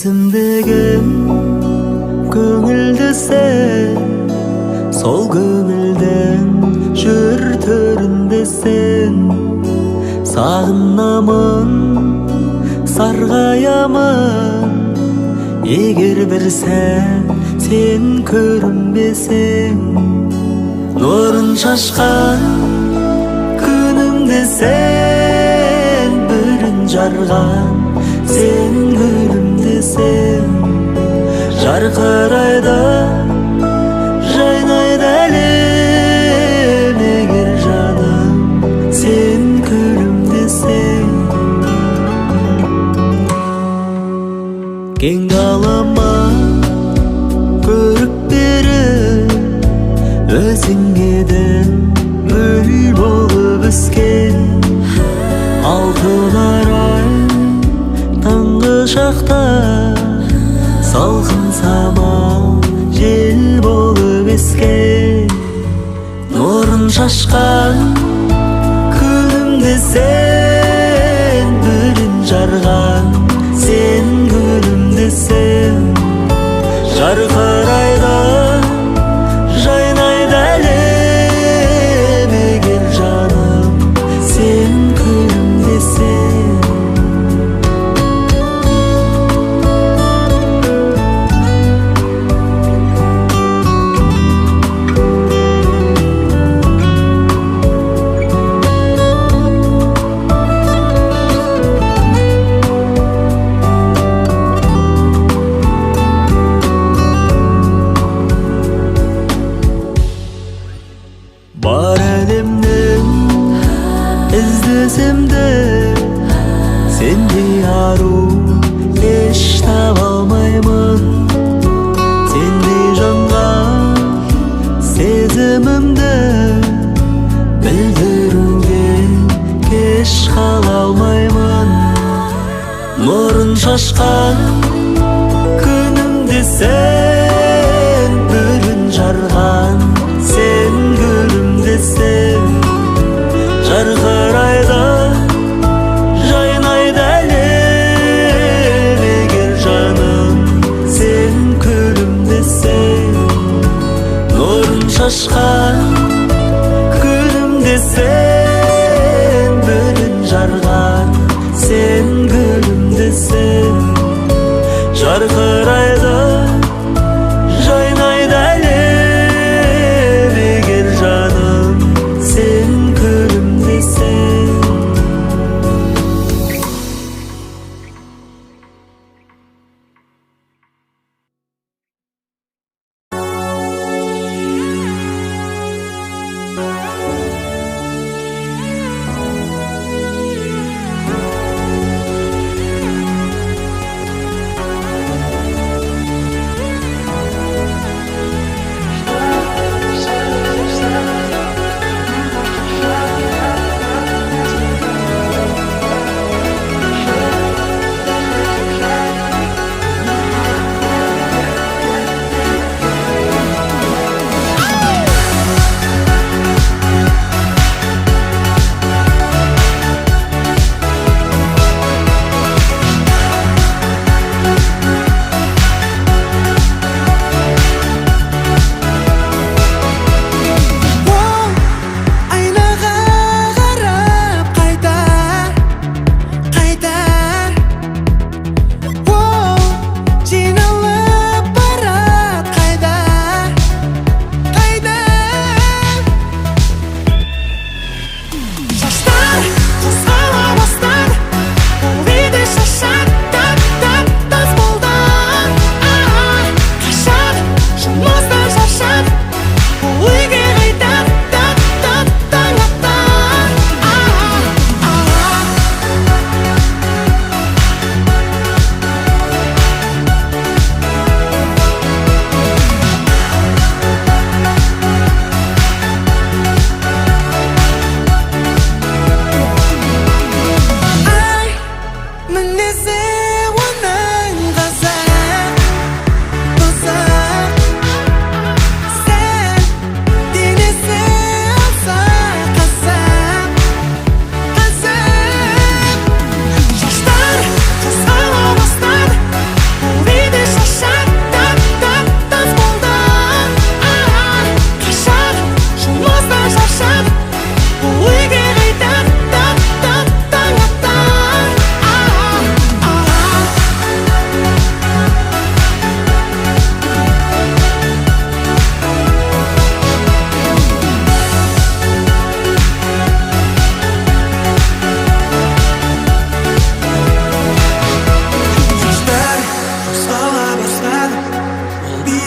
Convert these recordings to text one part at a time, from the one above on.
Сезімдеген көңілді сен, сол көңілден жүр төрінде сен. Сағынамын, сарғаямын, егер бір сен көрінбесең. Нұрын шашқан күнімде сен, бүрін жарған сен гүлімде сен. Жарқырайды, жайнайды әлем, егер жаным сен күлімдесең. Кең далама көрік беріп, өзің едің гүл болып өскен. Алтын арай таңғы шақта, салқын самал жел болып ескен. Нұрын шашқан күнімде сен, бүрін жарған сен гүлімде сен. Жарқырайды, жайнайды әлем, егер жаным сен күлімдесең. Бар әлемнен іздесем де, сендей ару еш таба алмаймын. Сендей жанға сезімімді білдіруге кеш қала алмаймын. Нұрын шашқан күнімде сен, бүрін жарған сен гүлімде сен. Жарқырайды, жайнайды әлем, егер жаным сен күлімдесең. Нұрын шашқан күнімде сен, бүрін жарған сен гүлімде сен. Жарқырайды, жайнайды әлем, егер жаным сен күлімдесең.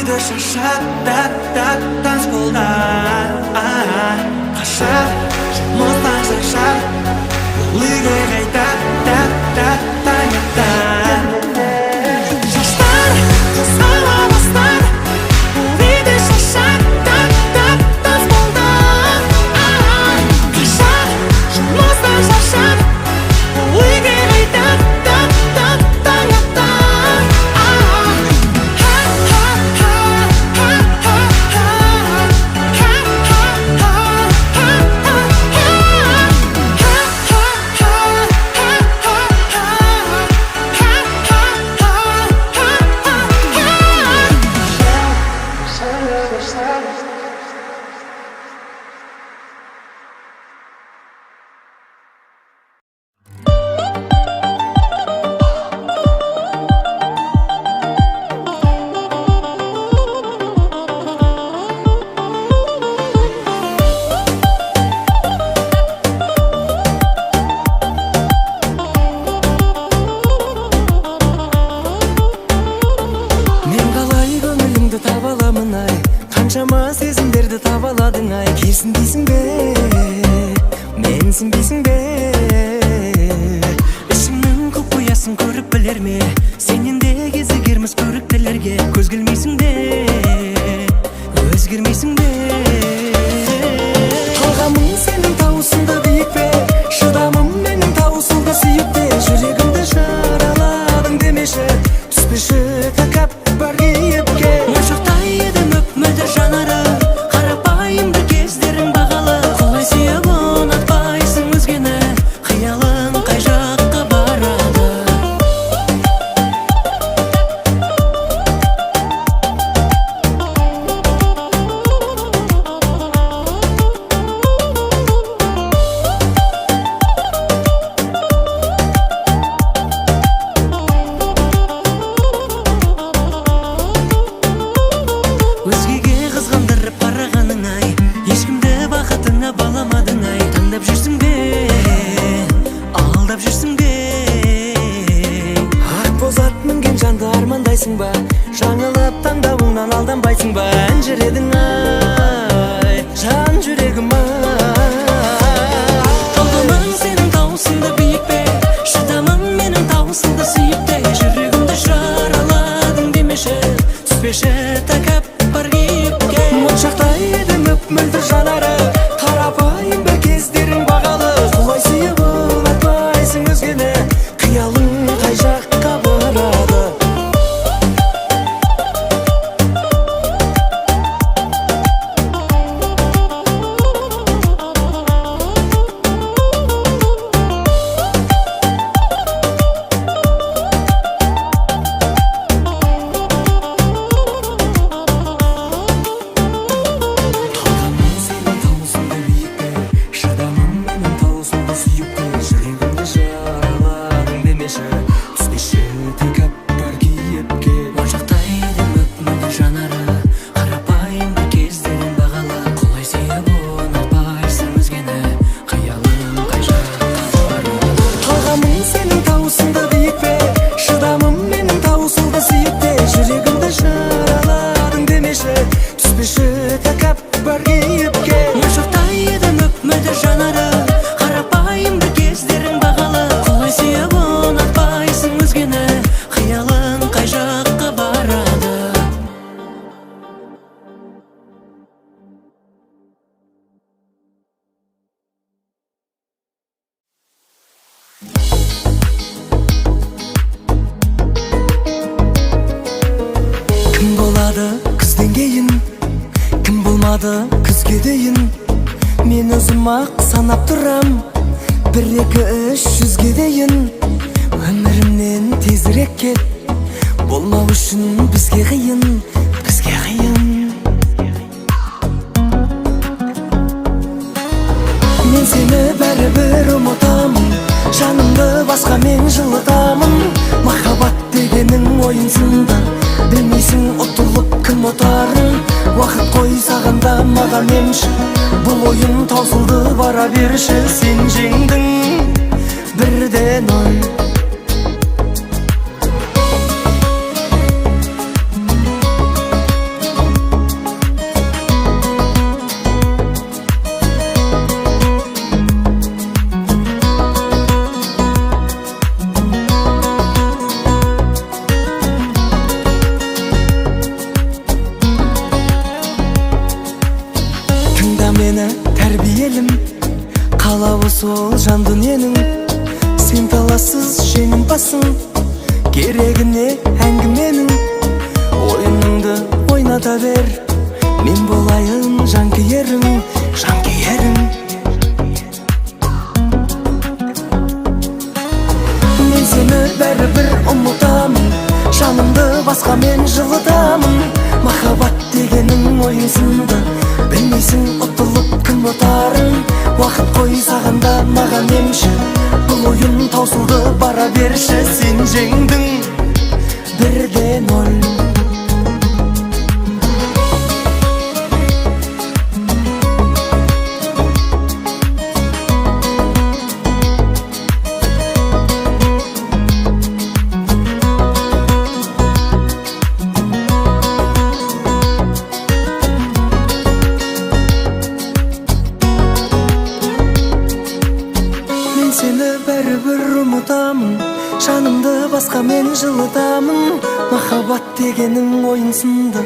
Uydu şaşat tanzbolda Qaşar Жұмыстан шаршап Uyga qayta tаңертаң Шаштар қозғала бастар Uydu şaşat tanzbolda Qaşar Жұмыстан шаршап Uyga qayta Қаншама сезімдерді табаладың ай Керсін дейсің бе, менсің бейсің бе Ішімнің құпиясын көріп білер ме Сенен де кезігерміз көріктілерге Көз келмейсің бе, өзгермейсің бе Талғамың сенің тауысында биік пе Шыдамым менің тауысында сүйіп пе Жүрегімді жараладың демеші Түспеші тәкаппар кейіпке Моншақтай едім мөлдір жанары қарапайым бір кездерің бағалы Құлай сүйіп ұнатпайсың өзгені қиялың қай жаққа барады Өзгеге қызғандырып қарағаның ай Ешкімді бақытыңа баламадың ай Таңдап жүрсің бе, алдап жүрсің бе Ақ боз ат мінген жанды армандайсың ба Жаңылып таңдауыңнан алданбайсың ба Әнжіредің ай, жан жүрегім ай Талғамың сенің тауысында биік пе Шыдамың менің тауысында сүйіп те Жүрегімді жараладың демеші Түспеші тәкап Моншақтай едім мөлдір жанары қарапайым бір кездерің бағалы Құлай сүйіп ұнатпайсың өзгені қиялың қай жаққа барады Күзге дейін мен өзім ақ санап тұрам 1-2-300-ге дейін өмірімнен тезірек кет болмау үшін бізге қиын мен сені бәрібір ұмытамын жанымды басқа мен жылытамын махаббат дегенің ойынсында білмейсің ұтылып кім ұтарын уақыт қой сағанда маған емші бұл ойын таусылды бара берші сен жеңдің бірден ой жан дүниенің, сен талассыз жеңімпазсың. Керегіне әңгіменің, ойыныңды ойната бер. Мен болайын жанкүйерің, жанкүйерің. Мен сені бәрібір ұмытамын, жанымды басқа мен жылытамын. Махаббат дегенің ойынсынды, білмейсің ұтылып кім ұтарын. Уақыт қой сағанда маған емші, бұл ойын таусылды бара берші. Сен жеңдің 1-0. Сені бәрібір ұмытамын, жанымды басқа мен жылытамын. Махаббат дегенің ойынсынды,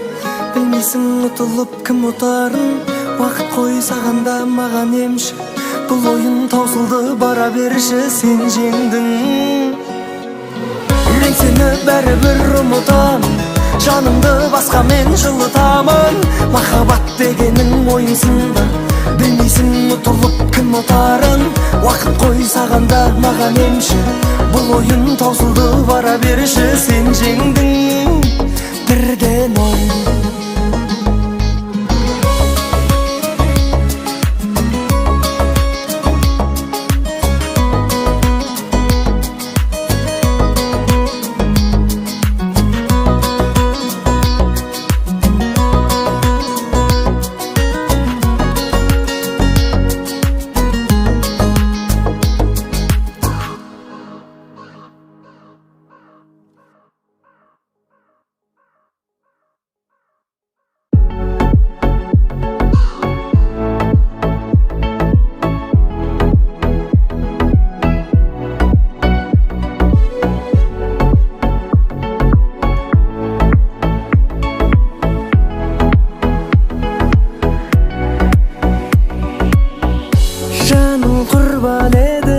білмейсің ұтылып кім ұтарын. Уақыт қой сағанда маған емші, бұл ойын таусылды бара берші. Сен жеңдің. Мен сені бәрібір ұмытамын, жанымды басқа мен жылытамын. Махаббат дегенің ойынсынды, білмейсің ұтылып кім ұтарын. Уақыт қой сағанда маған емші, бұл ойын таусылды бара берші. Сен жеңдің 1-0. Құрбан еді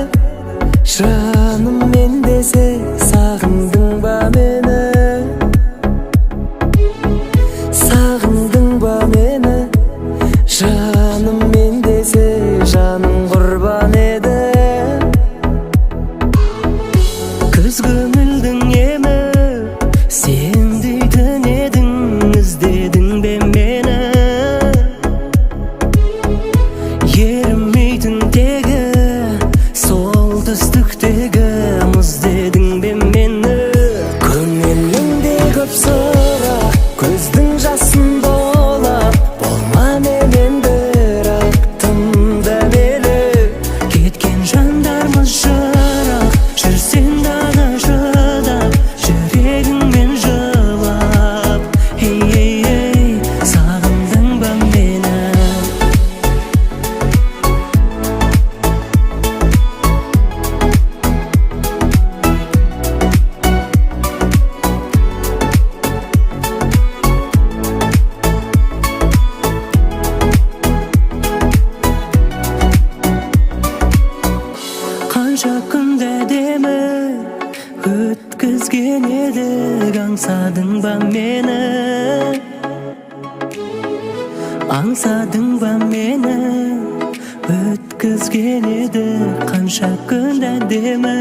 жаным мен десе, сағындың ба мені? Сағындың ба мені? Жаным мен десе, жаным құрбан еді. Күз көңілдің емі, сен дейтін едің, іздедің бе мені? Ерімейтін тегі, солтүстіктегі мұз дедің бе мені? Көңіліңде көп сұрақ, көздің жасын долап, болма менен бірақ тымда мені. Кеткен жандармыз жырақ, жүрсен дағы шыдап, жүрегіңмен жылап. Ей, сағындың ба мені? Қанша күнді демі өткізген едік, аңсадың ба мені? Аңсадың ба мені? Өткізген едік, қанша күнді демі?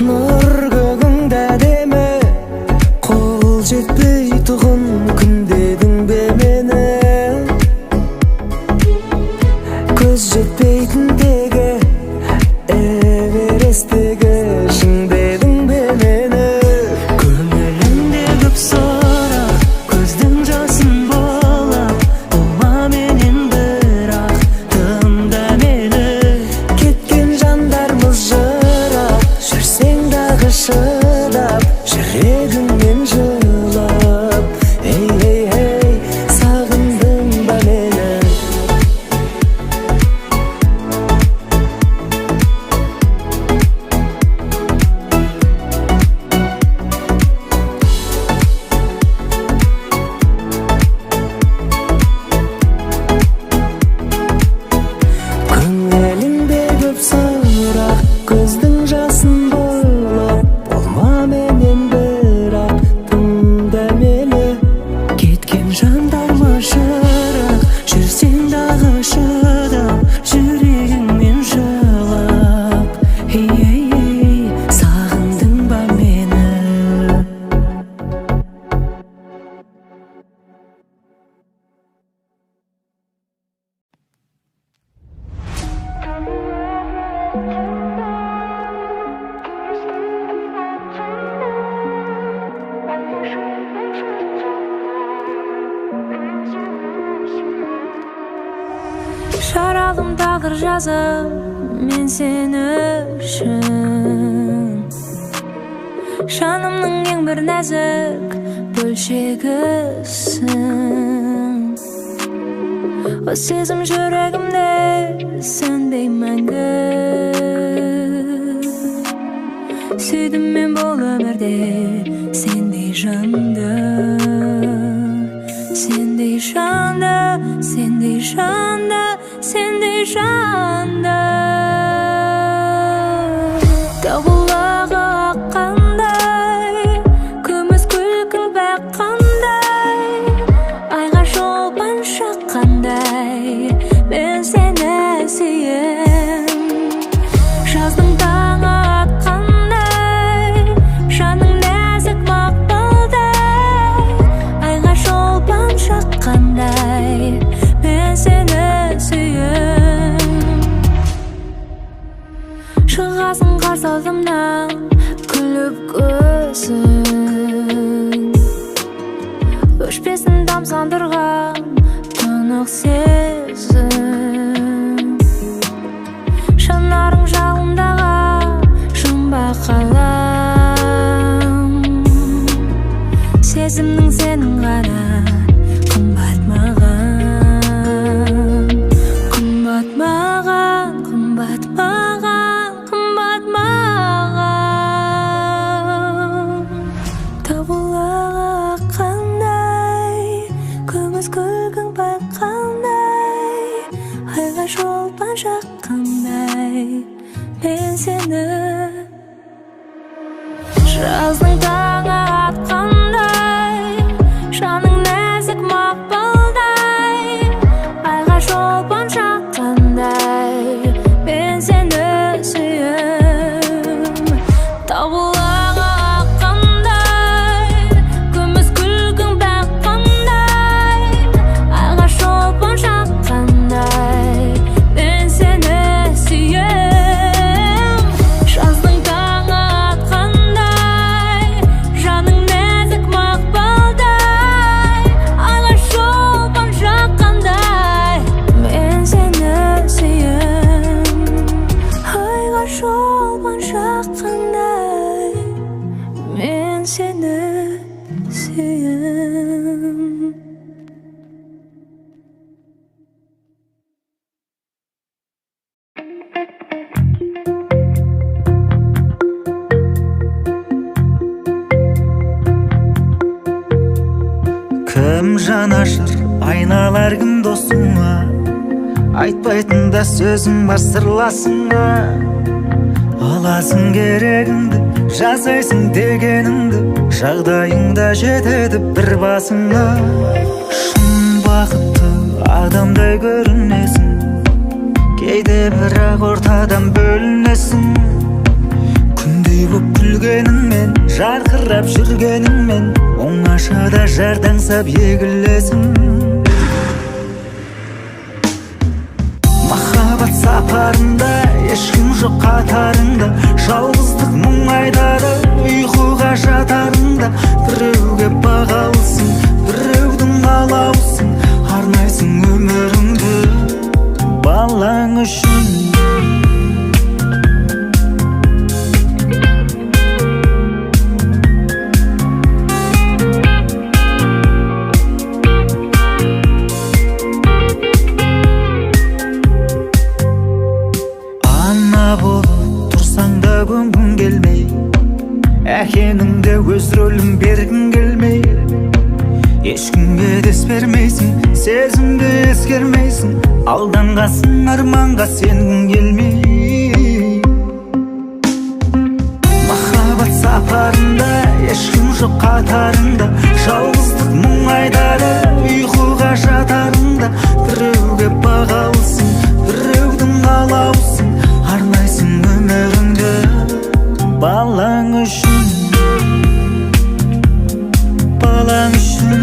Нұр көгіңді демі, қол жетпей тұғын күндедің бе мені? Көз жетпейтін тегі, эвересттегі шыңдедің бе мені? Көңілімде көп сұрақ, көздің жасын болап, болма менен бірақ тымда мені. Кеткен жандармыз жырақ, жүрсең дағы шыдап, жүрегіңмен жылап. Жаралым тағдыр жазып мен сен үшін, жанымның ең бір нәзік бөлшегісің. О сезім жүрегімде сөнбей мәңгі, сүйдім мен бұл өмірде сендей жанды, сендей жанды, сендей жанды, сендей жанды. Табылағы аққандай, күміс күлкің баққандай, айға шолпан шаққандай, мен сені сүйем. Жаздың таңы атқандай, жаның нәзік мақпалдай, айға шолпан шаққандай, мен сені сүйем. Шығасың қарсы алдымнан күліп көзің, өшпесін тамсандырған тұнық сезім. Жанарың жалындаған жұмбақ қалам, сезімнің сенің ғана қымбат маған, қымбат маған, қымбат маған, қымбат маған. Табылағы аққандай, күміс күлкің баққандай, айға шолпан шаққандай, мен сені. Жаздың таңы атқандай, жаның нәзік мақпалдай, айға шолпан шаққандай, мен сені сүйем. Табылағы аққандай, күміс күлкің баққандай, айға шолпан шаққандай, мен сені сүйем. Жаздың таңы атқандай, жаның нәзік мақпалдай, айға шолпан шаққандай, мен сені сүйем. Айға шолпан шаққандай, мен сені сүйем. Кім жанашыр айналар кім досыңа, айтпайтында сөзің бар сырласыңа. Аласың керегіңді, жасайсың дегеніңді, жағдайыңда жетеді бір басыңа. Шын бақытты адамдай көрінесің, кейде бірақ ортадан бөлінесің. Күндей боп күлгеніңмен, жарқырап жүргеніңмен, оңашада жардаңсап егілесің. Махаббат сапарында ешкім жоқ қатарыңда, жалғыздық мұң айдары ұйқыға жатарында. Біреуге бағалысың, біреудің алаусың, арнайсың өміріңді балаң үшін. Көнгің келмей, әкенің де өз рөлін бергің келмей, ешкімге дес бермейсің, сезімді ескермейсің, алданғасың арманға сенгің келмей. Махаббат сапарында ешкім жоқ қатарында, жалғыздық мұң айдары ұйқыға жатарында. Біреуге бағалысың, біреудің алаусың, арнайсың өміріңді балаң үшін, балаң үшін.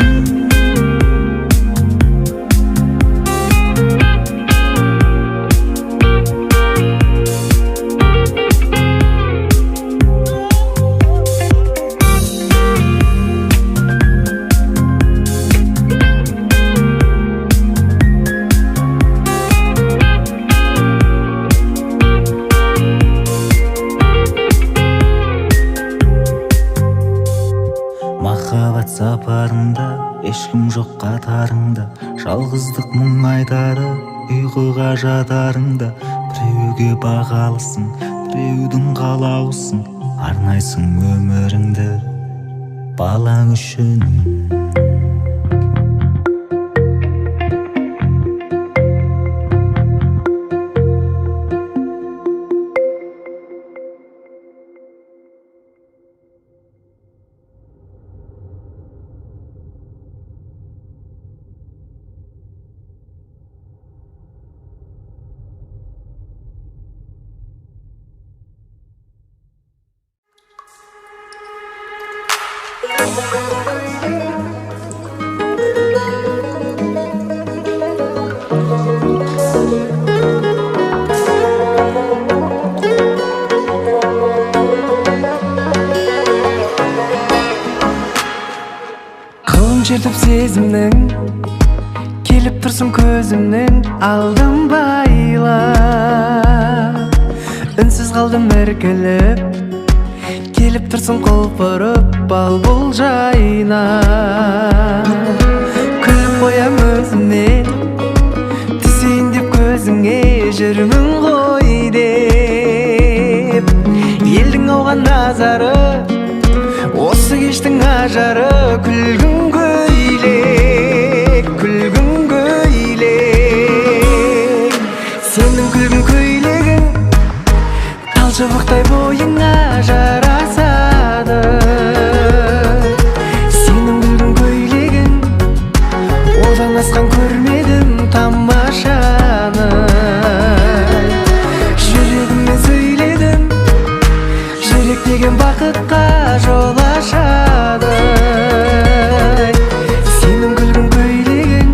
сапарыңда ешкім жоқ қатарыңда, жалғыздық мұң айтары ұйқыға жатарыңда. Біреуге бағалысың, біреудің қалаусың, арнайсың өміріңді балаң үшін. Қолын шертіп сезімнің, келіп тұрсың көзімнің алдым байлап. Үнсіз қалдым іркіліп, келіп тұрсың құлпырып бал-бұл жайнап. Күліп қоям өзімнен, түсейін деп көзіңе, жүрмін ғой деп. Елдің ауған назары, осы кештің ажары, күлгін көйлек, күлгін көйлек. Сенің күлгін көйлегің талшыбықтай бойыңа жарасады. Сенің күлгін көйлегің, одан асқан көрмедім тамашаны. Жүрегіммен сөйледім, жүрек деген бақытқа жол ашады. Сенің күлгін көйлегің,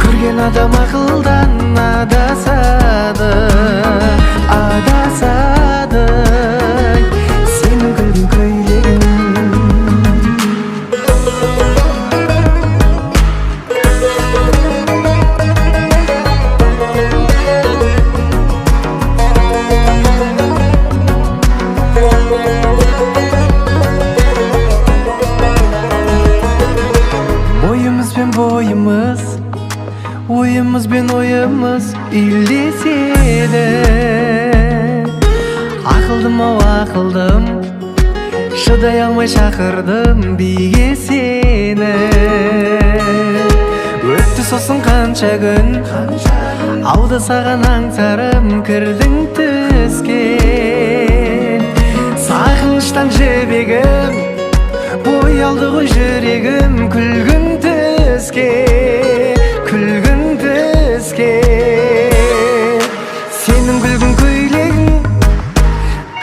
көрген адам ақылдан адасады, адасады. Сенің күлгін көйлегің. Бойымыз бен бойымыз, ойымыз бен ойымыз үйлеседі. Ақылдым ау ақылдым, шыдай алмай шақырдым биге сені. Өтті сосын қанша күн, ауды саған аңсарым кірдің түске. Сағыныштан жібегім, боялды ғой жүрегім күлгін түске, күлгін түске. Сенің күлгін көйлегің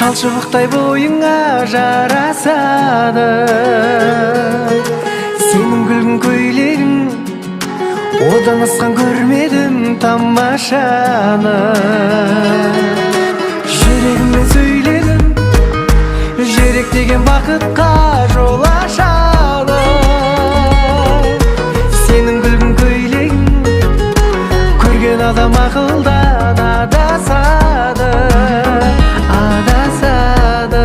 талшыбықтай бойыңа жарасады. Сенің күлгін көйлегің, одан асқан көрмедім тамашаны. Жүрегіммен сөйледім, жүрек деген бақытқа жол ашады. Сенің күлгін көйлегің, көрген адам ақылдан адасады, адасады.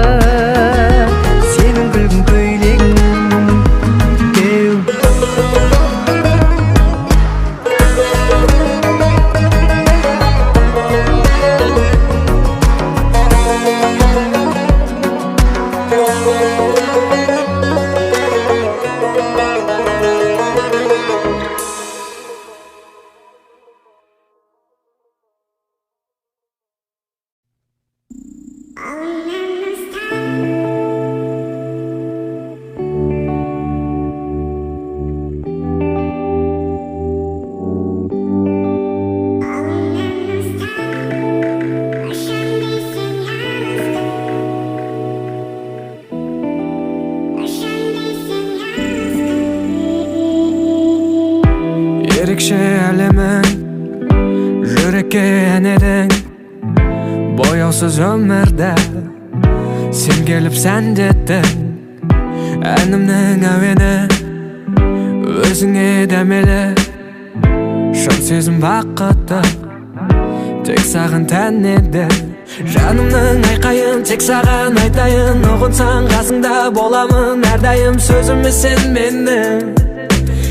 Сенің күлгін көйлегің. Ерекше әлемің, жүрекке ән едің, бояусыз өмірді сен келіп сәндеттің. Әнімнің әуені өзіңе дәмелі, шын сезім бақытты тек саған тән еді. Жанымның айқайын тек саған айтайын, ұғынсаң қасыңда боламын әрдайым. Сөзіме сен мені,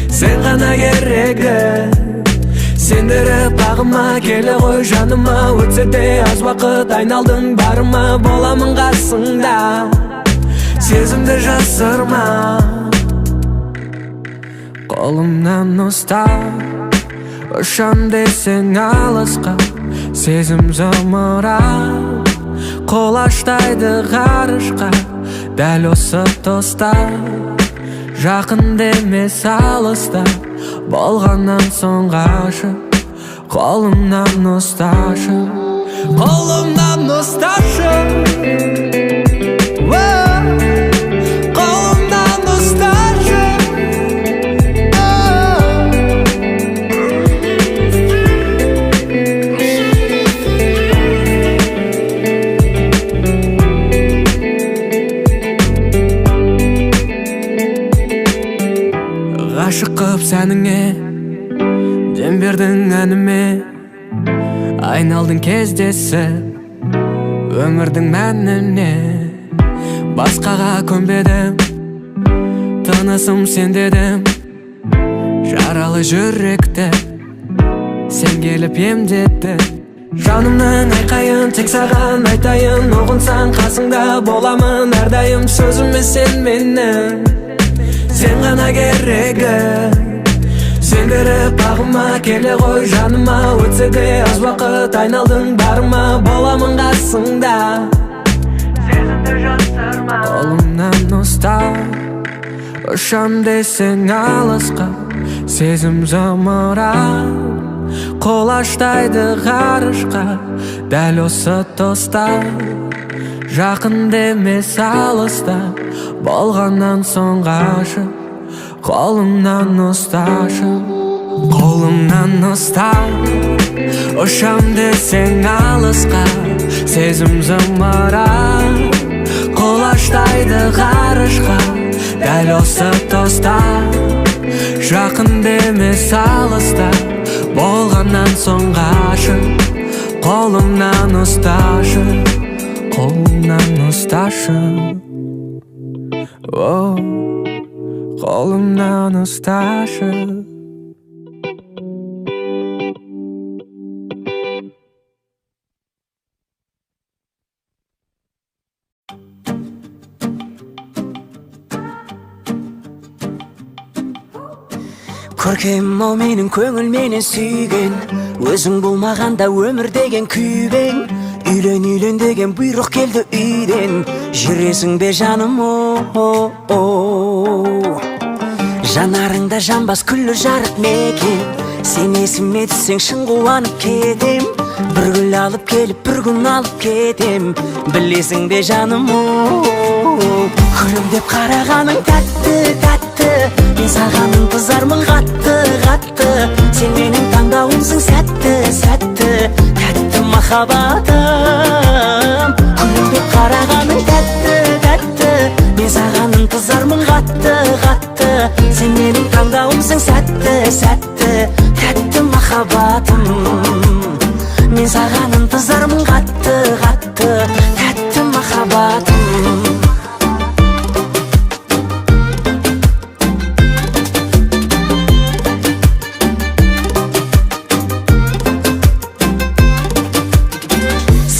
сен ғана керегі. Сендіріп бағыма келе ғой жаныма, өтсе де аз уақыт айналдың барыма. Боламын қасыңда, сезімді жасырма. Қолымнан ұстап, ұшам десең алысқа, сезім зымырап қолаштайды ғарышқа. Дәл осы тоста, жақын демес алыста, болғаннан соң ғашық. Қолымнан ұсташы, қолымнан ұсташы, қолымнан ұсташы. Ғашық қып сәніңе, дем бердің әніме, айналдың кездесіп өмірдің мәніне. Басқаға көнбедім, тынысым сен дедім, жаралы жүректі сен келіп емдетті. Жанымның айқайын тек саған айтайын, ұғынсаң қасыңда боламын әрдайым. Сөзіме сен мені, сен ғана керегі. Сендіріп бағыма келе ғой жаныма, өтсе де аз уақыт айналдың барыма. Боламын қасыңда, сезімді жасырма. Қолымнан ұстап, ұшам десең алысқа, сезім зымырап қолаштайды ғарышқа. Дәл осы тоста, жақын демес алыста, болғаннан соң ғашық. Қолымнан ұсташы, қолымнан ұстап, ұшам десең алысқа, сезім зымырап қолаштайды ғарышқа. Дәл осы тоста, жақын демес алыста, болғаннан соң ғашық. Қолымнан ұсташы, қолымнан ұсташы, қолымнан ұсташы. Көркем ау менің көңіл менен сүйген, өзің болмағанда өмір деген күйбең. Үйлен деген бұйрық келді үйден, жүресің бе жаным жанарыңда жанбас күллі жарық мекен. Сен есіме түссең шын қуанып кетем, бір гүл алып келіп бір күн алып кетем. Білесің бе жаным күлімдеп қарағаның тәтті тәтті, мен саған ынтызармын қатты қатты. Сен менің таңдауымсың сәтті сәтті, тәтті махаббатым. Күлімдеп қарағаның тәтті тәтті, мен саған ынтызармын қатты қатты. Сен менің таңдауымсың сәтті сәтті, тәтті махаббатым. Мен саған ынтызармын қатты қатты, тәтті махаббатым.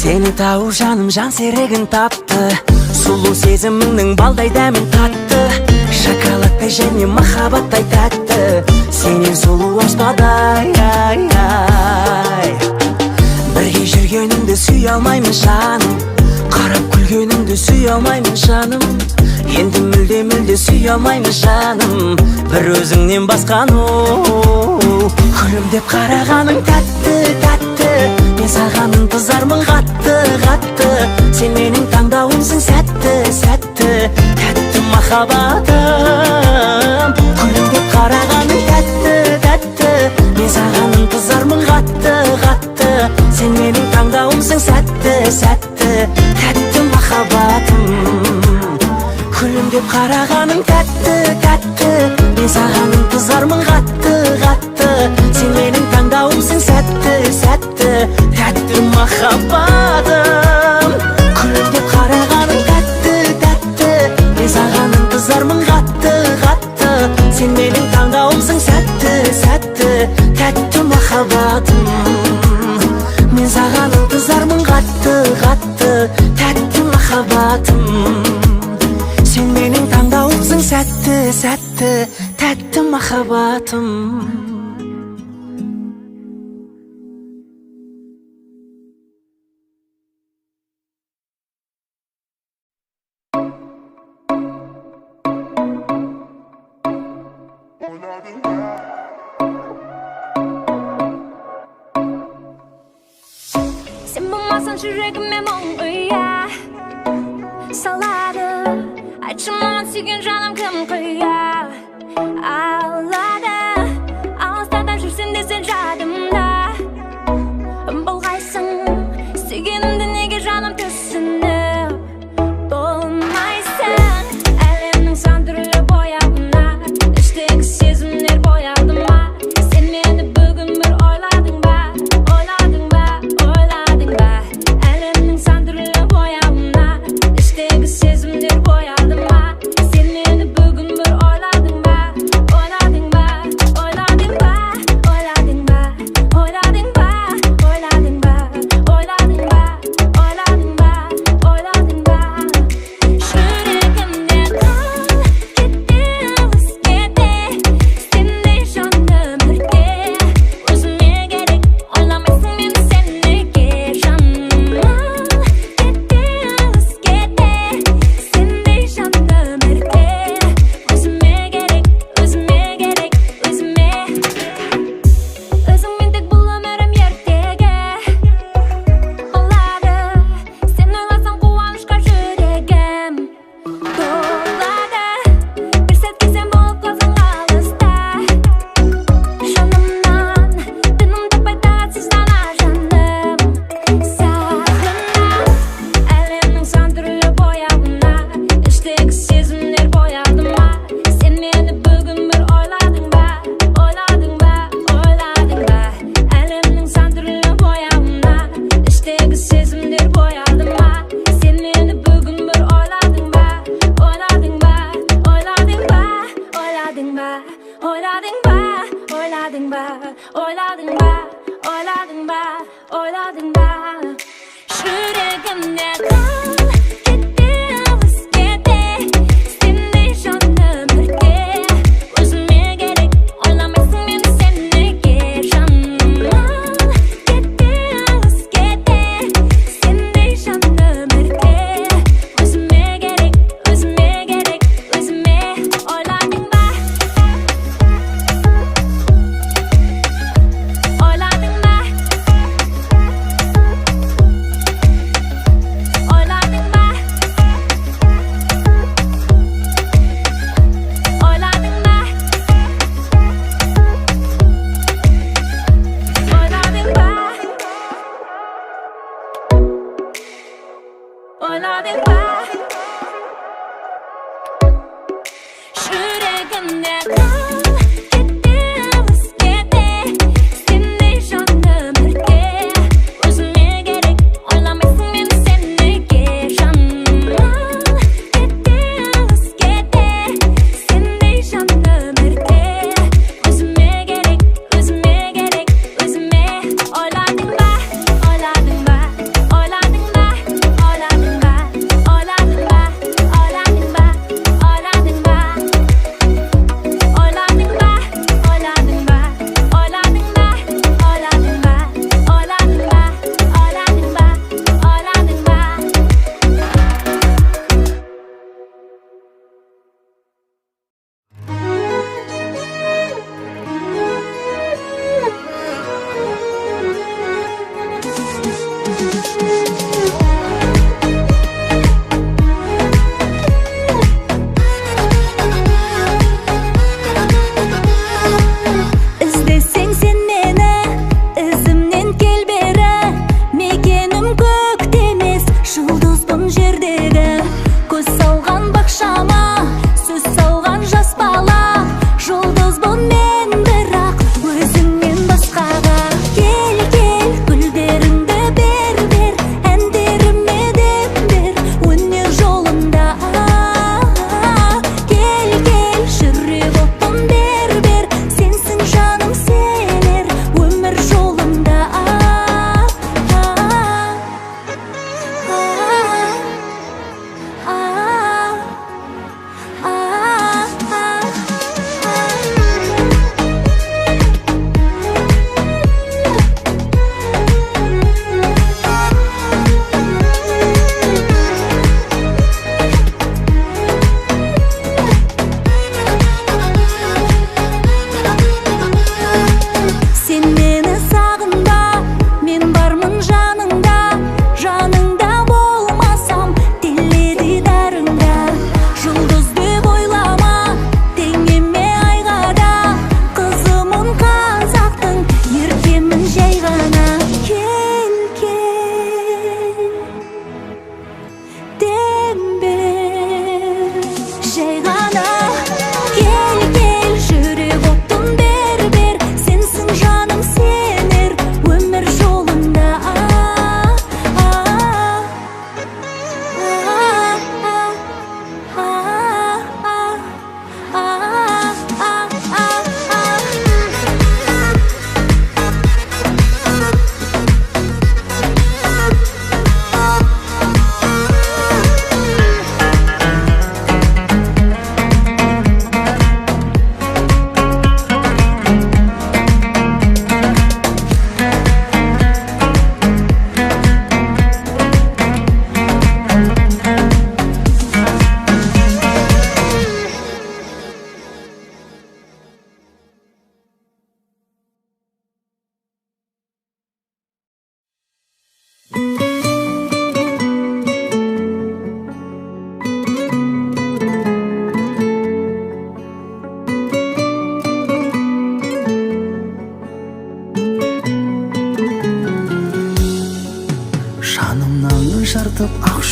Сені тау жаным жан серегін тапты, сұлу сезіміңнің балдай дәмін татты. Шоколадтай және махаббаттай тәтті, сенен сұлу аспадай бірге жүргеніңді сүй алмаймын жаным, қарап күлгеніңді сүй алмаймын жаным. Енді мүлде сүй алмаймын жаным, бір өзіңнен басқаны. Күлімдеп қарағаның тәтті тәтті, мен саған ынтызармын қатты қатты. Сен менің таңдауымсың сәтті сәтті, тәтті махаббатым. Күлімдеп қарағаның тәтті тәтті, мен саған ынтызармын қатты қатты. Сен менің таңдауымсың сәтті сәтті, тәтті махаббатым. Күлімдеп қарағаның тәтті тәтті, мен саған ынтызармын қатты қатты. Сен менің таңдауымсың сәтті сәтті, тәтті махаббатым. Sen mening tandavımsın sәтті, sәтті, tәтті махаббатым. Мен саған ынтызармын қатты, қатты, тәтті махаббатым. Sen mening tandavımsın sәтті, sәтті, tәтті махаббатым. Sen bulmazsan yüreğime mum uyuya saladı. Açımdan suyun canım kım kıyar ağladı. Ağızlardan жүрсін десе жадымда болғайсың сүйгенімді неге жаным түсініп болмайсың. Әлемнің сан түрлі бояуына іштегі сезімдер боялды ма? Сен мені бүгін бір ойладың ба? Ойладың ба? Ойладың ба? Әлемнің сан түрлі бояуына іштегі сезімдер боялды ма? Сен мені бүгін бір ойладың ба? Ойладың ба? Ойладың ба? Ойладың ба? Ойладың ба? Ойладың ба? Ойладың ба? Ойладың ба? Ойладың ба? Жүрегімде қал кетті өзгеде сендей жан өмірде өзіме керек ойламайсың мені сен неге жаным кетті өзгеде сендей жан өмірде өзіме керек өзіме өзіңмен тек бұл өмірім ертегі болады. Сен ойласаң қуанышқа жүрегім толады. Bir сәтке сен болып қалсаң алыста жанымнан тыным таппай тағатсыз ғана жаным сағынам. Әлемнің сан түрлі бояуына іштегі сезімдер боялды ма? Сен мені бүгін бір ойладың ба? Ойладың ба? Ойладың ба? Әлемнің сан түрлі бояуына іштегі сезімдер боялды ма? Сен мені бүгін бір ойладың ба? Ойладың ба? Ойладың ба? Ойладың ба? Ойладың ба? Ойладың ба? Ойладың ба? Ойладың ба? Ойладың ба? Жүрегімде қал кетті өзгеде сендей жан өмірде өзіме керек ойламайсың мені сен неге жаным кетті өзгеде сендей жан өмірде өзіме керек өзіме ойладың ба? Ойладың ба? Ойладың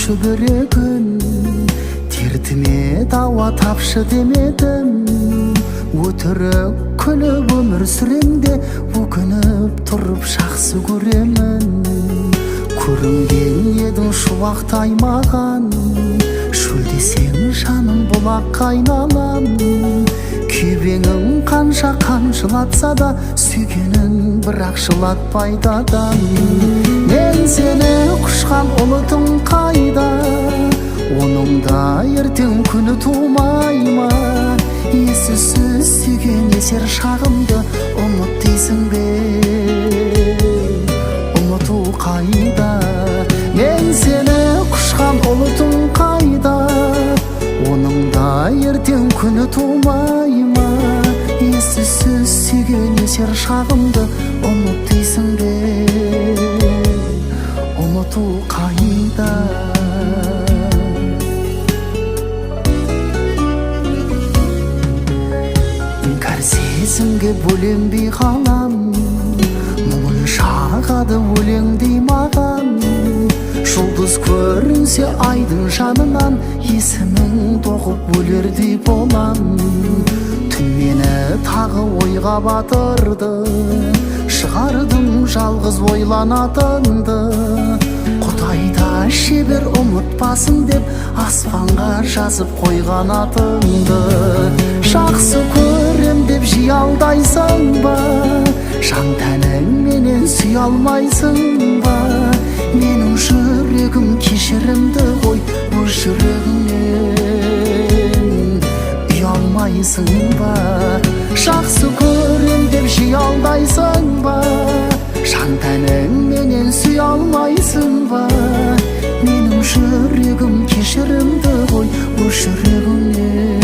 çöbürегін Дертіме дауа тапшы демедім Өтірік күліп өмір сүремде өкініп тұрып жақсы көремін Көрінген едің шуақтай маған шөлдесең жаным бұлаққа айналам күйбеңім қанша қамшылатса да сүйгенін бірақ жылатпайды адам мен сені құшқан ұлытым қайда оның да ертең күні тумай ма есіз сүйген есер шағымды ұмыт дейсің бе ұмыту қайда мен сені құшқан ұлытым қайда оның да ертең күні тумай ма есіз сүйген есер шағымды ұмыт дейсің бе ұмыту қайда сезімге бөленбей қалам мұңын шағады өлеңдей маған жұлдыз көрінсе айдың жанынан есімің тоқып өлердей болам түн мені тағы ойға батырды шығардым жалғыз ойланатынды құдайда шебер ұмытпасын деп аспанға жазып қойған атыңды жақсы көрем деп жиі алдайсың ба жан тәніңменен сүйе алмайсың ба менің жүрегім кешірімді ғой өз жүрегіңнен ұялмайсың ба жақсы көрем деп жиі алдайсың ба жан тәніңменен сүйе алмайсың ба менің жүрегім кешірімді ғой өз жүрегіңнен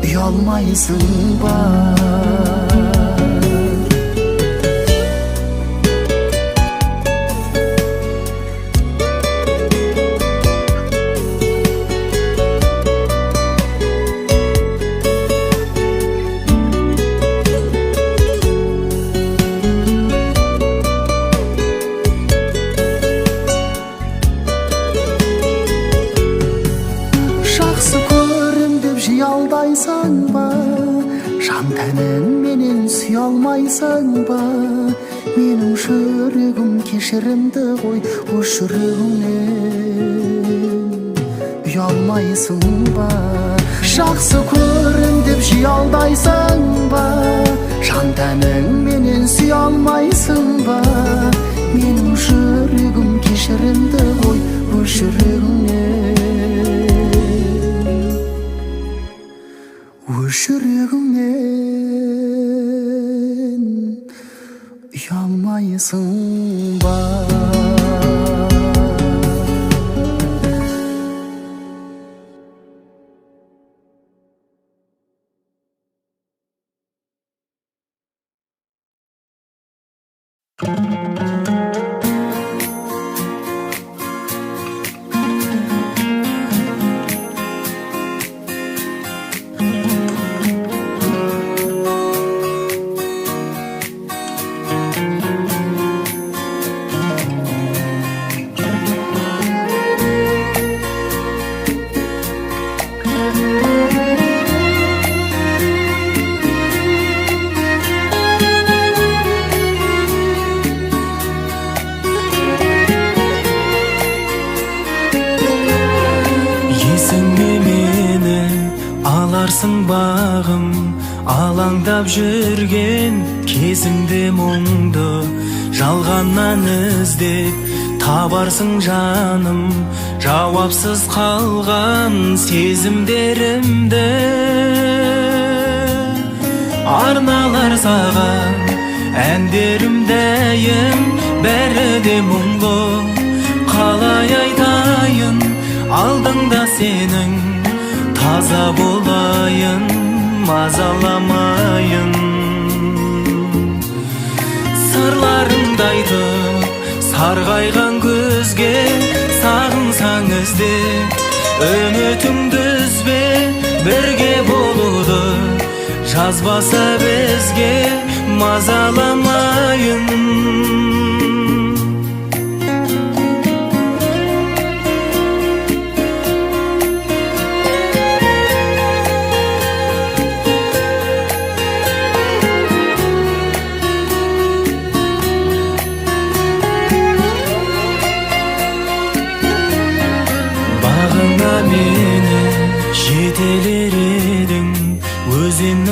ұялмайсың ба алдайсың ба жан тәніңменен сүйе алмайсың ба менің жүрегім кешірімді ғой өз жүрегіңнен ұялмайсың ба жақсы көрем деп жиі алдайсың ба жан тәніңменен сүйе алмайсың ба менің жүрегім кешірімді ғой өз жүрегіңнен өз жүрегіңнен ұялмайсың ба бағым алаңдап жүрген кезімде мұңды жалғаннан іздеп табарсың жаным жауапсыз қалған сезімдерімді арналар саған әндерім дәйім бәрі де мұңлы қалай айтайын алдыңда сенің таза болайын мазаламайын сырларыңды айтып сарғайған көзге сағынсаң ізде үмітіңді үзбе бірге болуды жазбаса бізге мазаламайын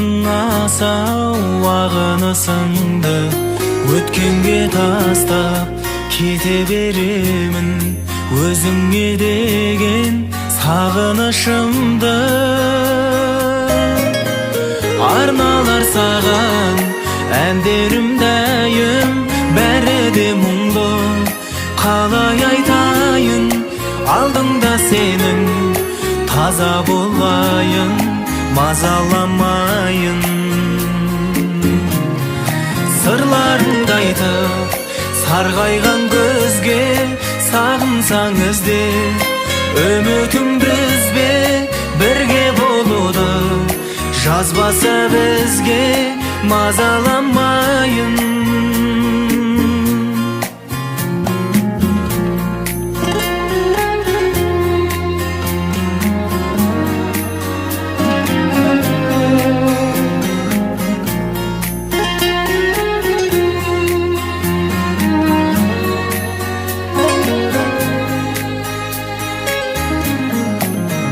Өмірдің асау ағыны сынды, өткенге тастап кете беремін, өзіңе деген сағынышымды. Арналар саған әндерім дәйім, бәрі де мұңлы, қалай айтайын, алдыңда сенің таза болайын, мазаламайын. Сырларыңды айтып сарғайған көзге, сағынсаң ізде, үмітіңді үзбе, бірге болуды жазбаса бізге, мазаламайын.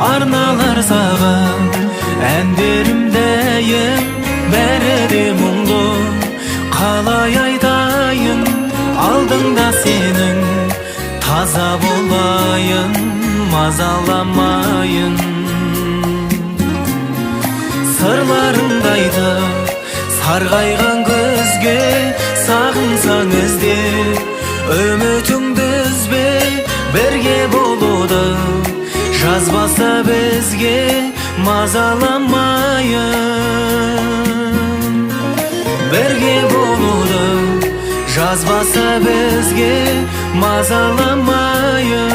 Арналар саған әндерім дәйім, бәрі де мұңлы, қалай айтайын, алдыңда сенің таза болайын, мазаламайын. Сырларыңды айтып сарғайған көзге, сағынсаң ізде, үмітіңді үзбе, бірге болуды жазбаса бізге, мазаламайын. Бірге болуды жазбаса бізге, мазаламайын.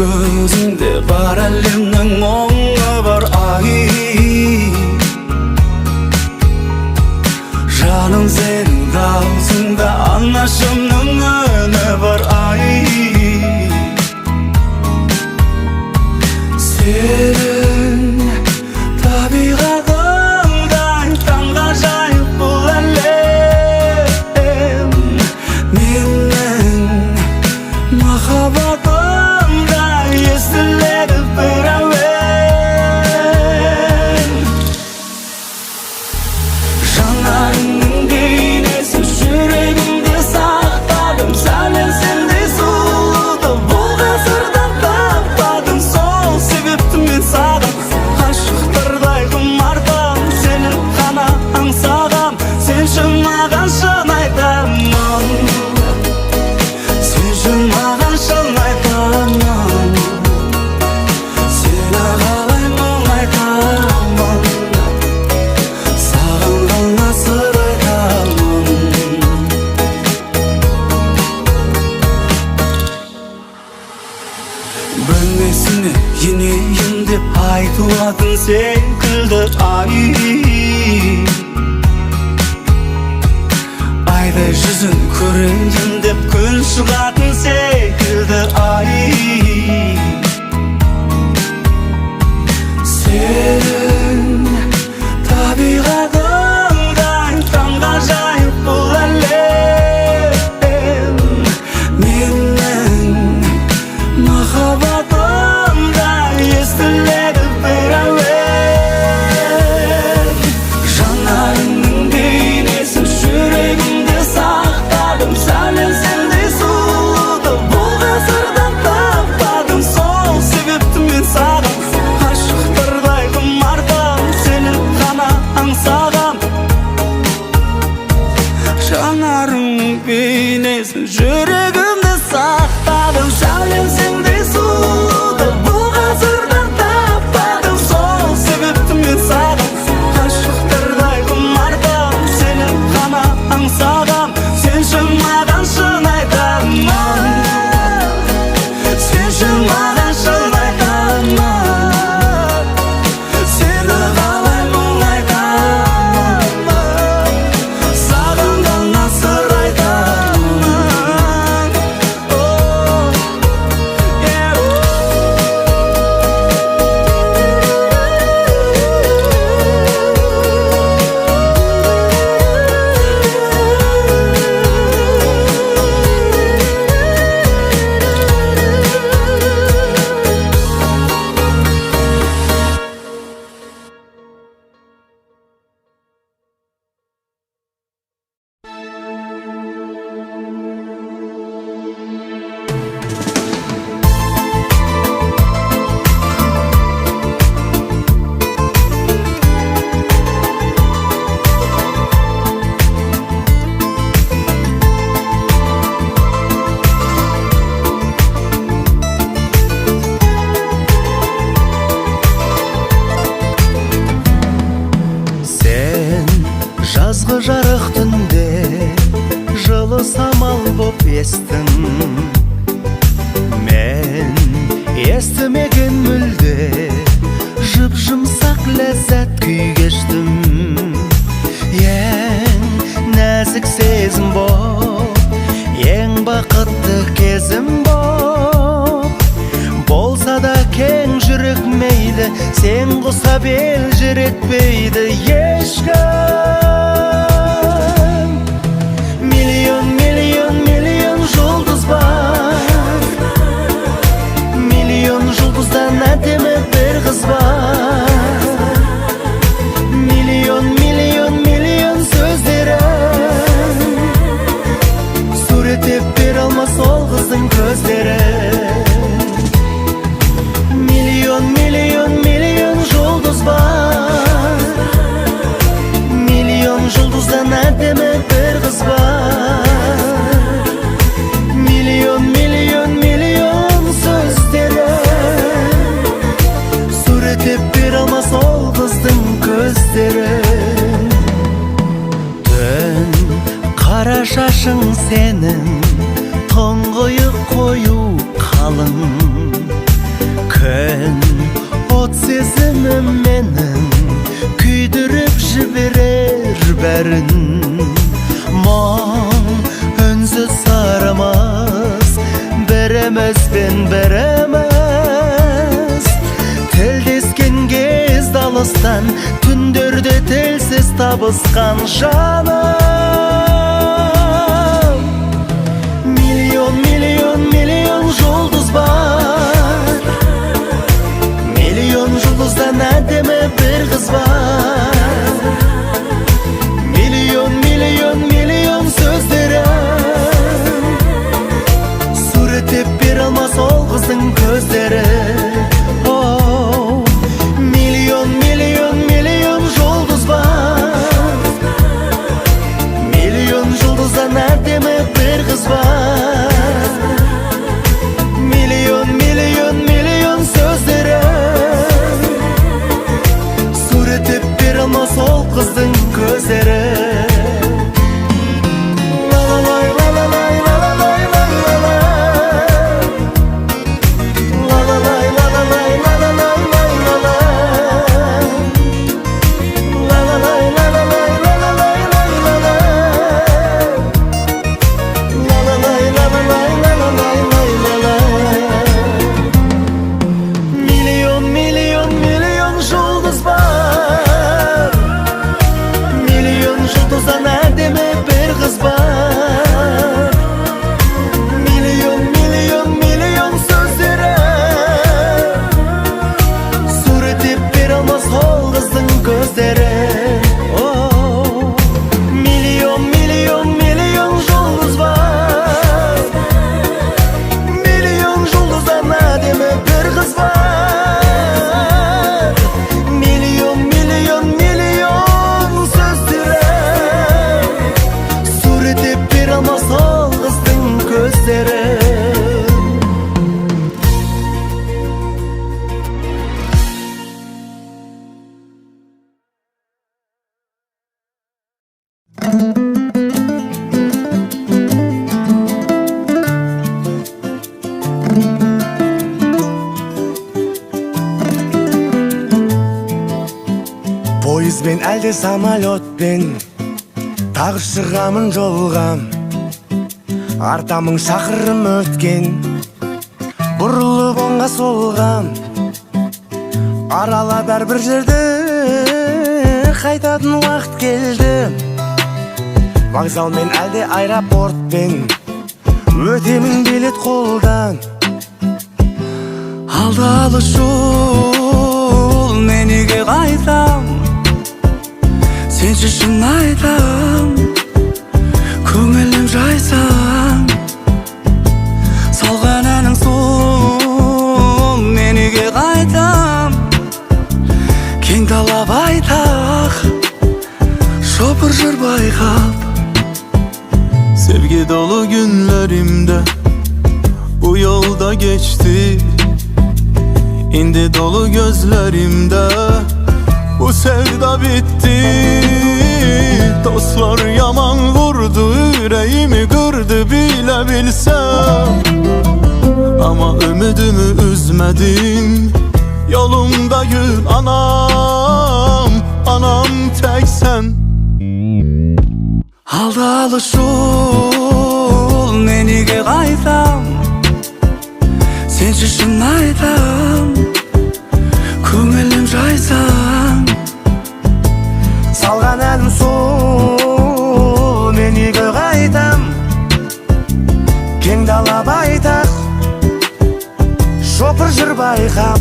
Gözünde var әлемнің мұңы бар ай, жаным сенің даусыңда анашымның үні бар ай. Сенің табиғатыңдай таңғажайып бұл әлем, менің махаббатым естіледі бір әуен. Жанарыңның бейнесі жүрегімде сақтадым, сәлем сендей сұлуды бұл ғасырдан таппадым. Сол себепті мен саған ғашықтардай құмартам, сені ғана аңсағам, сен үшін маған шын айтамын, сен үшін маған шын айтамын. Бөлмесіне енейін деп айтылатын секілді ай, айдай жүзін көрейін деп күн шығатын секілді ай. Сенің табиғатыңдай таңғажайып бұл әлем, менің махаббатымда естіледі бір әуен. Жанарыңның бейнесін жүрегімде сақтадым, сәлем сендей сұлуды бұл ғасырдан таппадым. Сол себепті мен саған ғашықтардай құмартам, сені ғана аңсағам. Жанарыңның бейнесін жүрегімде сақтадым, сәлем сендей сұлуды бұл ғасырдан таппадым. Сол себепті мен саған ғашықтардай құмартам, сені ғана аңсағам, сен үшін маған шын айтамын, сен үшін маған шын айтамын, сені қалай мұңайтамын. Yazgı жарык түнде жылы самал боп естім. Мен естімеген мүлде жып-жұмсақ ләззат күй кештім. Ең нәзік сезім боп, ең бақытты кезім боп, болса да кең жүрек мейлі, сен құсап ел жүретпейді ешкім. Миллион, миллион, миллион жұлдыз бар, миллион жұлдыздан әдемі бір қыз бар. Миллион, миллион, миллион сөздері суреттеп бере алмас ол қыздың көздері. Миллион, миллион, миллион жұлдыз бар, миллион жұлдыздан әдемі бір қыз бар. Миллион, миллион, миллион сөздері суреттеп бере алмас ол қыздың көздері. Түн қара шашың сенің, тұңғиық қою қалың. Күн от сезімім менің, күйдіріп жіберер бәрін. Мұң үнсіз сарымыз, бірімізбен біріміз. Тілдескен кез далыстан, түндерде тілсіз табысқан жаным. Миллион, миллион, миллион жұлдыз бар, миллион жұлдыздан әдемі бір қыз бар. Миллион, миллион, миллион сөздері суреттеп бере алмас ол қыздың көздері. Миллион, миллион, миллион жұлдыз бар, миллион жұлдыздан әдемі бір қыз бар. Миллион, миллион, миллион сөздері суреттеп бере алмас ол қыздың көздері. Миллион, миллион, миллион жұлдыз бар, миллион жұлдыздан әдемі бір қыз бар. Миллион, миллион, миллион сөздері суреттеп бере алмас ол қыздың көздері. Миллион, миллион, миллион жұлдыз бар, миллион жұлдыздан әдемі бір қыз бар. Миллион, миллион, миллион сөздері суреттеп бере алмас ол қыздың көздері. Пойызбен әлде самолетпен тағы шығамын жолға. Артамың шақырым өткен, бұрылып оңға солға. Аралап әрбір жерді қайтатын уақыт келді. Вокзалмен әлде аэропортпен өтемін билет қолдан. Алда алыс жол, мен үйге қайтам. Сенші шын айтам, көңілім жайсам. Салған әнің сол, мен үйге қайтам. Кең дала байтақ, шопыр жүр байқап. Sevgi dolu günlerimde bu yolda geçti. İndi dolu gözlerimde bu sevda bitti. Dostlar yaman vurdu, yüreğimi kırdı bile bilsem. Ama ümidimi üzmedim, yolumdayım anam, anam tek sen. Alda alışul menige qaytam, sençi şın aytam, көңілім жайсам. Салған әлім сол меніге қайтам, кең дала байтақ, шопыр жүр байқап.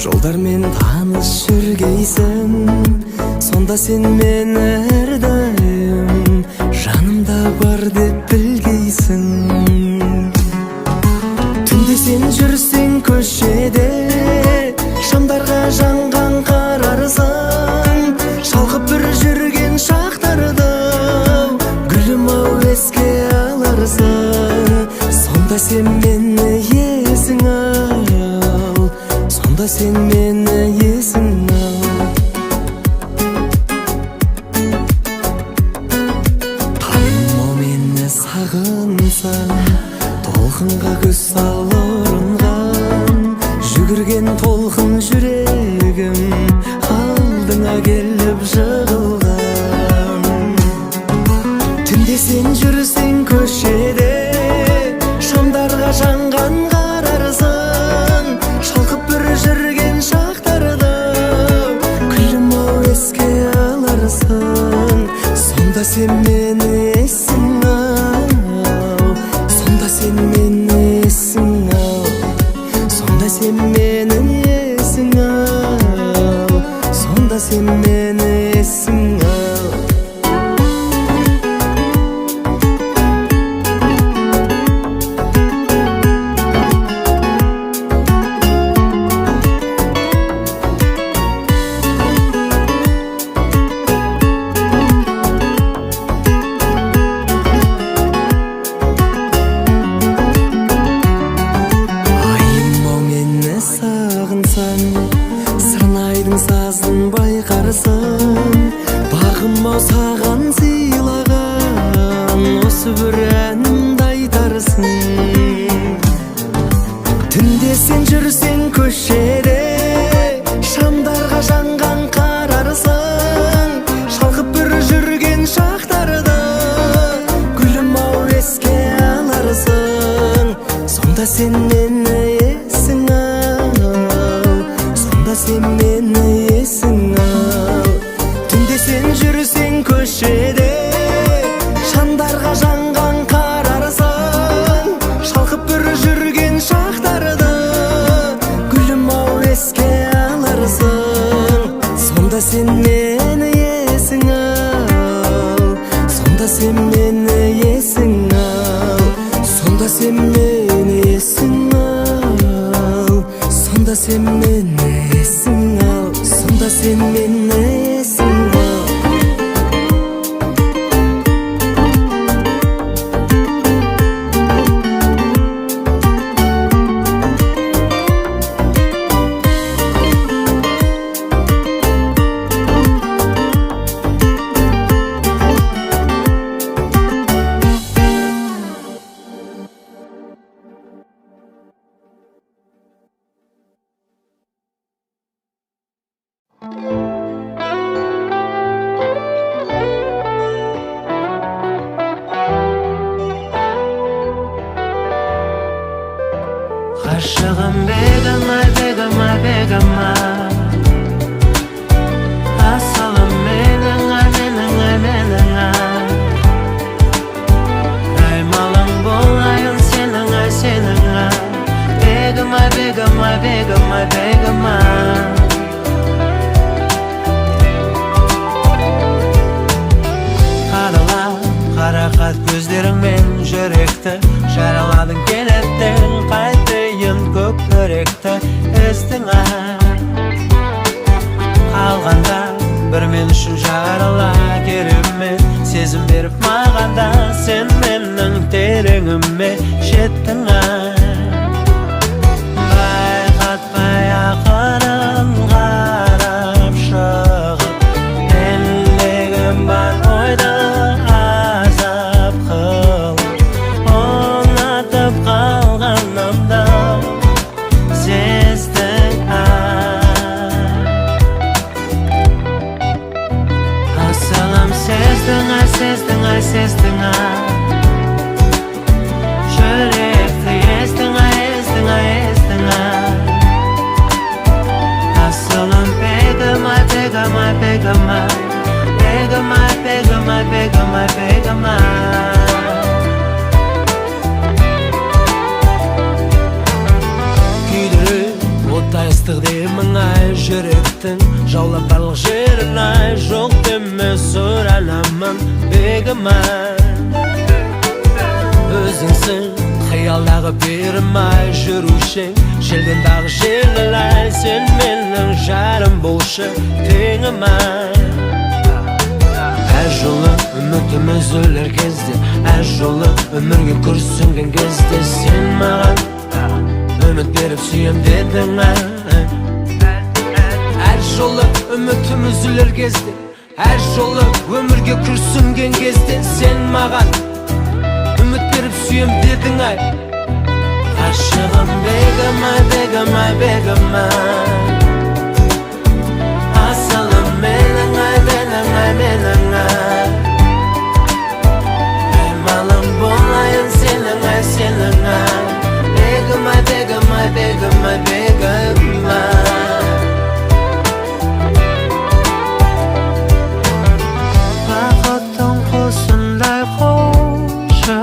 Жолдармен таныш жүргейсің, сонда сен мен әрдайым жанымда бар деп білгейсің. Түнде сен жүрсең көшеде, шамдарға жанған қарарсың, шалқып бір жүрген шақтарды гүлім ау еске аларсың. Сонда сен мені есің ал, сонда сен мені есің ал. Таным ау мені сағынсаң, толқынға көз салып ұрынған, жүгірген толқын жүрегім алдыңа келіп жығылған. Түнде сен жүрсең көшеде, шамдарға жанған қарарсың, шалқып бір жүрген шақтарды күлім ау еске аларсың. Сонда сен мені есің ал, сонда сен мені есің ал, сонда сен мені есің ал, сонда сен мені есің ал. Сырнайдың сазын байқарсың, бағым ау саған сыйлаған, осы бір әнімді айтарсың. Түнде сен жүрсең көшеде, шамдарға жанған қарарсың, шалқып бір жүрген шақтарды гүлім ау еске аларсың. Сонда сен мені есің ал, сонда сен мені есің ал. Түнде сен жүрсең көшеде, шамдарға жанған қарарсың, шалқып бір жүрген шақтарды гүлім ау еске аларсың. Сонда сен мені есің ал, сонда сен мені есің ал, сонда сен мені есің ал, сонда сен мені есің ал, сонда сен мені есің ал. Fakat gözlerin men yürekte Şaraladın kenettin Kaytıyın kök yürekte Estina Kalganda bir men üçün jarala Kerimmi sezim berip mağanda Sen menning terengimmi şettina Baygatmay akırın garap şığıp Ellegim bar oyda azap kıl Onatıp kalganımda Sezdin Asılım sezdin sezdin Yürekte ezdin Asılım begimay Küydürü Otta ıstık demin ay Yürektin Jawlap barlık jerin ay Жоқ deme soranamın begimay Özünsün Xiyaldağı birim ay Jürüşün Şelden dağı jelilay Sen menning jarım bolşu Teğimay Her jolu ümitimiz öler kezde Her jolu ömürge kürsüngen kezde Sen mağan ümit berip suyam dedin Her jolu ümitimiz öler kezde Her jolu ömürge kürsüngen kezde Sen mağan ümit berip suyam dedin Aşığım begimay Asılım mening ay Malım bolayın senin ay Begimay Vakıttın kusunday koşuşalım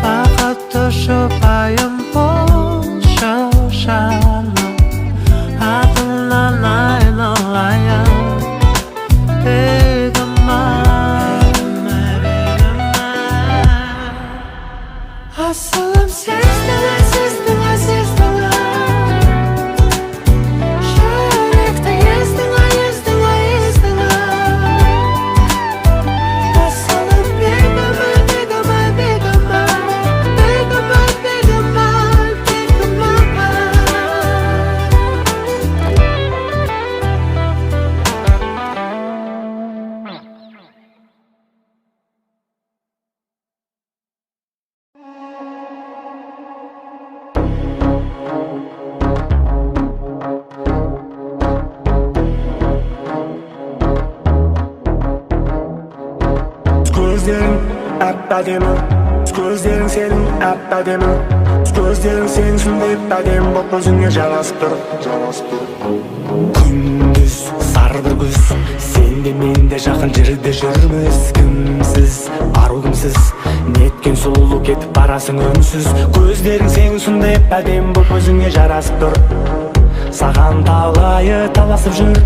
Vakıttı şu payım boşuşalım Adınla laylalayım Asılım sezdin Yürekte ezdin Asılım Gözlerin ap-ademi Gözlerin senin ap-ademi Gözlerin senin şunday ap-ademi Bop özüңe жарасып тұр Күндүз сарбыр күз Сенде менде жақын жерде жүрміз Кімсіз, ару кімсіз Неткен сұлулық кетіп барасың үнсіз Көздерің сенің шундай ап-адеми Бop өзүңе жарасып тұр Саған талайы таласып жүр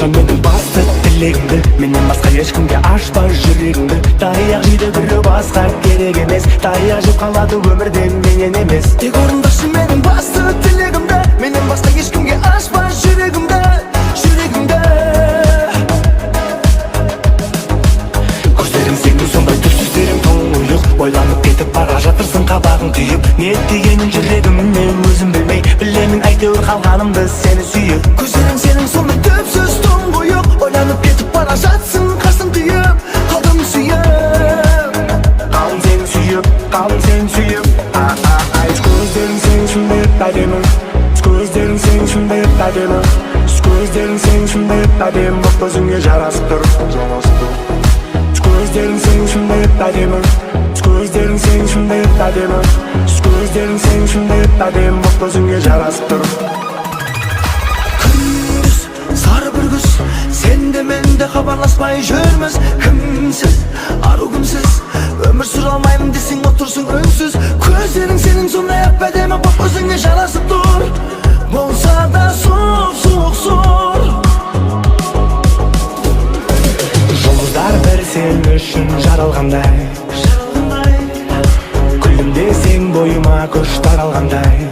Менің басты тілегімді Менен басқа ешкімге ашпа жүрегіңді Таяқ жейді бірі басқа керек емес Таяқ жеп қалады өмірде менен емес Тек орындашы менің басты тілегімді Менен басқа ешкімге ашпа жүрегімді Көздерің сенің сондай түпсіздерің тұңғиық Ойланып кетіп бара жатырсың қабағың түйіп Не дегенін жүрегімнен өзім білмей Білемін әйтеуір қалғанымды сені сүйіп Көздерің сенің сондай түпсіз тұңғиық Ойланып кетіп бара жатсың қасың түйіп Қалдым сүйіп Қалдым сені сүйіп Көздерің сенің шындай әдемі Көздерің сенің шындай әдемі Көздерің сенің шындай әдемі Боп өзіңе жарасып тұр Көздерің сенің шындай әдемі Көздерің сенің шындай әдемі Көздерің сенің шындай әдемі Боп өзіңе жарасып тұр күз сенде менде хабарласпай жүрміз кімсіз ару кімсіз өмір сүре алмаймын десең отырсың үнсіз көздерің сенің сондай ақ әдемі боп өзіңе жарасып тұр болса да суық сұр Жұлдыздар бір сен үшін жаралғандай күлімдесең бойыма күш таралғандай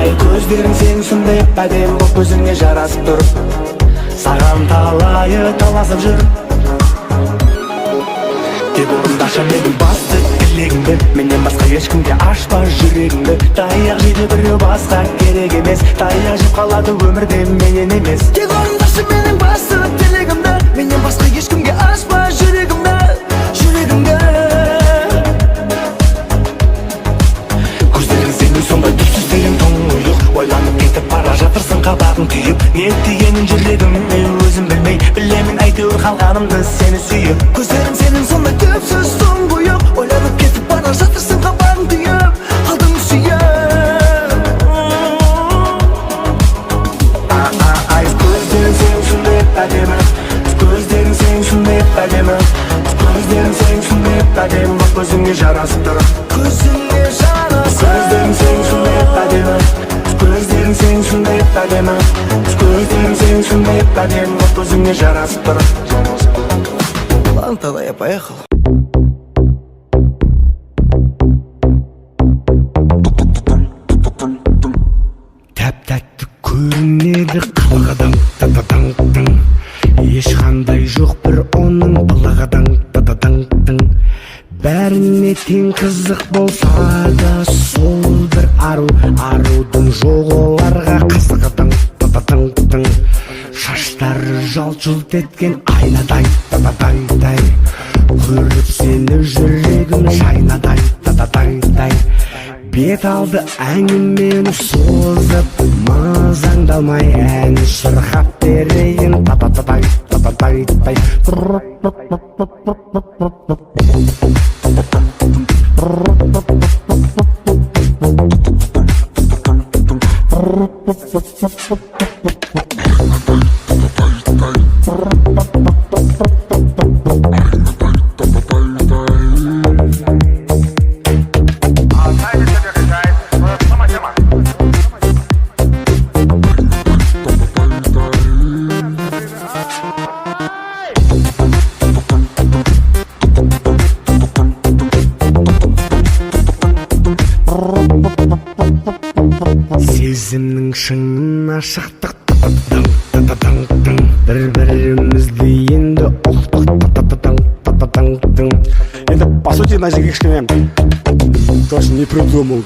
ай көздерің сенің сондай әдемі боп өзіңе жарасып тұр саған талайы таласып жүр тек орындашы менің басты тілегімді менен басқа ешкімге ашпа жүрегіңді таяқ жейді біреу басқа керек емес таяқ жеп қалады өмірде менен емес тек орындашы менің басты тілегімді менен басқа ешкімге ашпа жүрегімді көздерің сенің сондай түпсіздерің тұңғиық ойланып кетіп бара жатырсың қабағың түйіп не дегенін жүрегімде өзім білмей білемін әйтеуір қалғанымды сені сүйіп көздерің сенің сондай түпсіз тұңғиық ойланып кетіп бара жатырсың қабағың түйіп қалдым сүйіп көздерің сенің сондай әдемі көздерің сенің сондай әдемі көздерің сенің сондай әдемі боп өзіңе жарасып тұр көзіңе жарасып көздерің сенің сондай әдемі көздерің сенің сондай әдемі көздерің сенің сондай әдемі боп өзіңе жарасып тұр ладно тогда я поехал тәп-тәтті көрінеді қылғыдан тададаңдың ешқандай жоқ бір оның былығыдан тададаңдың бәріне тең қызық болса да сол бір арудың жоқ оларға қызығыдан тададаңдың шаштары жалт-жұлт еткен айнадай тададаңдай көріп сені жүрегім шайнадай тададаңдай бет алды әңгімені созып мазаңдалмай ән шырқап берейін та-та-та-тай та-та-тай-тай сезімнің шыңына шықтық та-та-та-таң бір-бірімізді енді ұқтық та-та-та-таң Это, по сути, на кішкене тоже не придумал,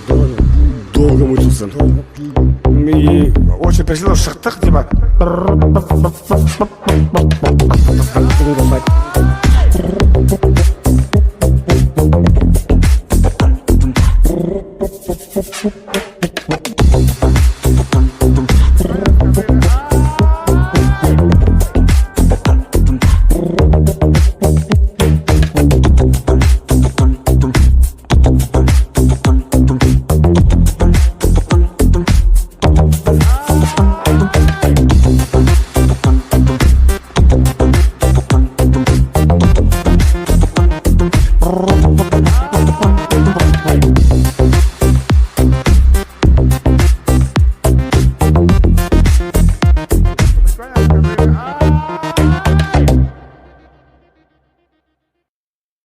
долго мучился. И очень красиво шықтық, типа.